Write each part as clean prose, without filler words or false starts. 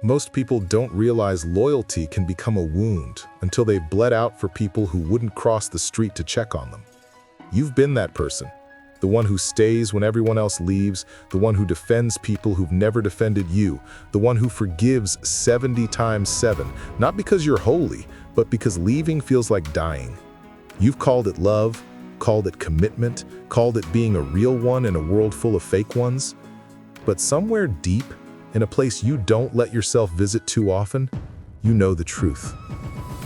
Most people don't realize loyalty can become a wound until they've bled out for people who wouldn't cross the street to check on them. You've been that person. The one who stays when everyone else leaves, the one who defends people who've never defended you, the one who forgives 70 times 7, not because you're holy, but because leaving feels like dying. You've called it love, called it commitment, called it being a real one in a world full of fake ones. But somewhere deep, in a place you don't let yourself visit too often, you know the truth.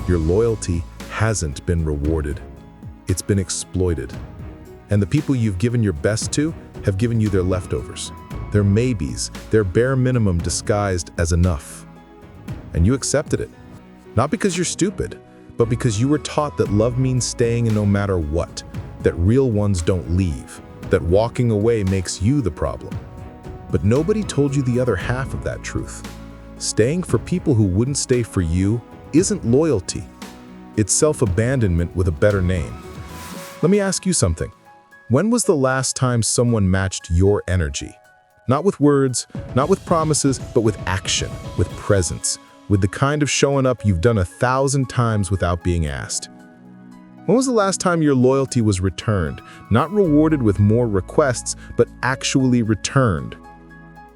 Your loyalty hasn't been rewarded. It's been exploited. And the people you've given your best to have given you their leftovers, their maybes, their bare minimum disguised as enough. And you accepted it. Not because you're stupid, but because you were taught that love means staying no matter what, that real ones don't leave, that walking away makes you the problem. But nobody told you the other half of that truth. Staying for people who wouldn't stay for you isn't loyalty. It's self-abandonment with a better name. Let me ask you something. When was the last time someone matched your energy? Not with words, not with promises, but with action, with presence, with the kind of showing up you've done 1,000 times without being asked. When was the last time your loyalty was returned, not rewarded with more requests, but actually returned?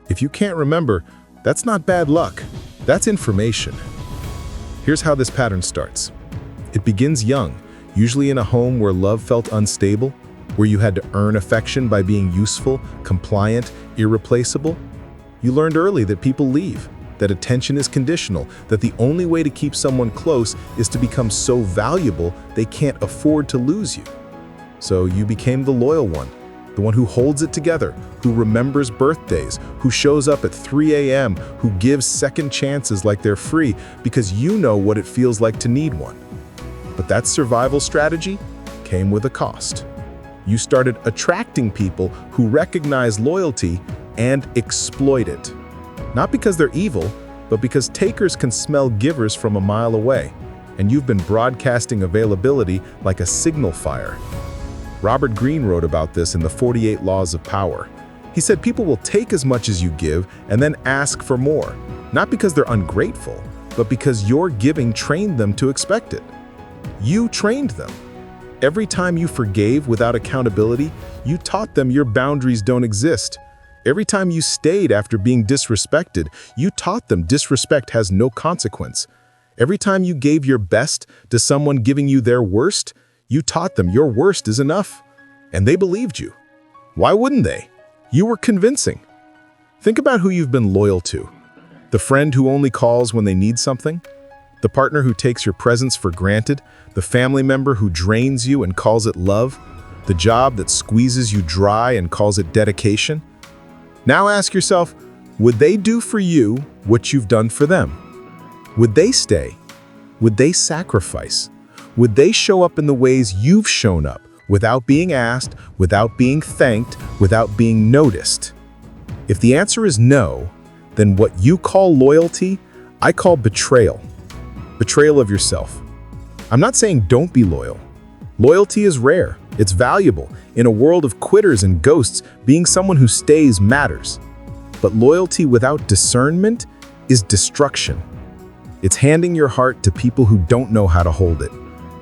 If you can't remember, that's not bad luck. That's information. Here's how this pattern starts. It begins young, usually in a home where love felt unstable, where you had to earn affection by being useful, compliant, irreplaceable. You learned early that people leave, that attention is conditional, that the only way to keep someone close is to become so valuable they can't afford to lose you. So you became the loyal one, the one who holds it together, who remembers birthdays, who shows up at 3 a.m., who gives second chances like they're free because you know what it feels like to need one. But that survival strategy came with a cost. You started attracting people who recognize loyalty and exploit it. Not because they're evil, but because takers can smell givers from a mile away, and you've been broadcasting availability like a signal fire. Robert Greene wrote about this in the 48 Laws of Power. He said people will take as much as you give and then ask for more, not because they're ungrateful, but because your giving trained them to expect it. You trained them. Every time you forgave without accountability, you taught them your boundaries don't exist. Every time you stayed after being disrespected, you taught them disrespect has no consequence. Every time you gave your best to someone giving you their worst, you taught them your worst is enough. And they believed you. Why wouldn't they? You were convincing. Think about who you've been loyal to. The friend who only calls when they need something? The partner who takes your presence for granted? The family member who drains you and calls it love? The job that squeezes you dry and calls it dedication? Now ask yourself, would they do for you what you've done for them? Would they stay? Would they sacrifice? Would they show up in the ways you've shown up, without being asked, without being thanked, without being noticed? If the answer is no, then what you call loyalty, I call betrayal. Betrayal of yourself. I'm not saying don't be loyal. Loyalty is rare. It's valuable. In a world of quitters and ghosts, being someone who stays matters. But loyalty without discernment is destruction. It's handing your heart to people who don't know how to hold it.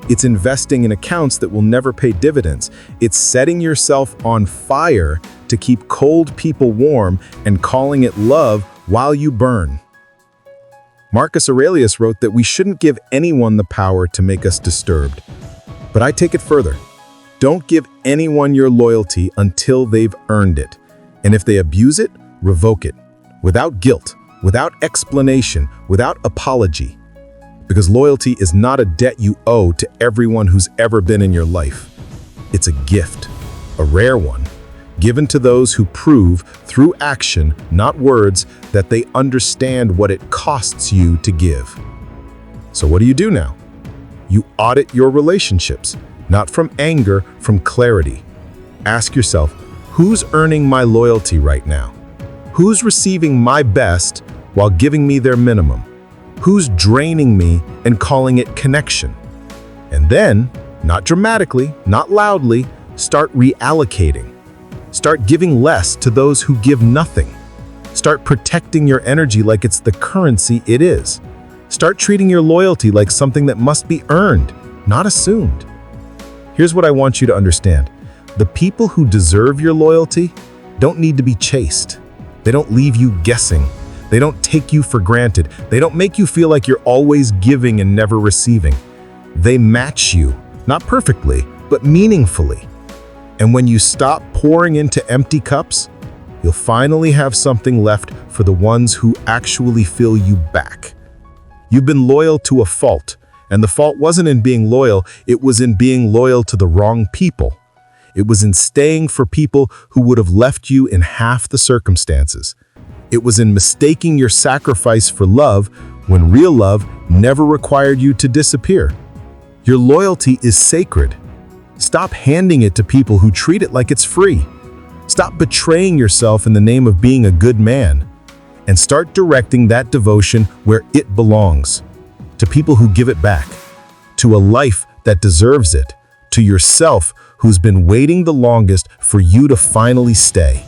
It's investing in accounts that will never pay dividends. It's setting yourself on fire to keep cold people warm and calling it love while you burn. Marcus Aurelius wrote that we shouldn't give anyone the power to make us disturbed. But I take it further. Don't give anyone your loyalty until they've earned it. And if they abuse it, revoke it. Without guilt, without explanation, without apology. Because loyalty is not a debt you owe to everyone who's ever been in your life. It's a gift, a rare one, given to those who prove through action, not words, that they understand what it costs you to give. So what do you do now? You audit your relationships, not from anger, from clarity. Ask yourself, who's earning my loyalty right now? Who's receiving my best while giving me their minimum? Who's draining me and calling it connection? And then, not dramatically, not loudly, start reallocating. Start giving less to those who give nothing. Start protecting your energy like it's the currency it is. Start treating your loyalty like something that must be earned, not assumed. Here's what I want you to understand. The people who deserve your loyalty don't need to be chased. They don't leave you guessing. They don't take you for granted. They don't make you feel like you're always giving and never receiving. They match you, not perfectly, but meaningfully. And when you stop pouring into empty cups, you'll finally have something left for the ones who actually fill you back. You've been loyal to a fault, and the fault wasn't in being loyal, it was in being loyal to the wrong people. It was in staying for people who would have left you in half the circumstances. It was in mistaking your sacrifice for love when real love never required you to disappear. Your loyalty is sacred. Stop handing it to people who treat it like it's free. Stop betraying yourself in the name of being a good man, and start directing that devotion where it belongs, to people who give it back, to a life that deserves it, to yourself who's been waiting the longest for you to finally stay.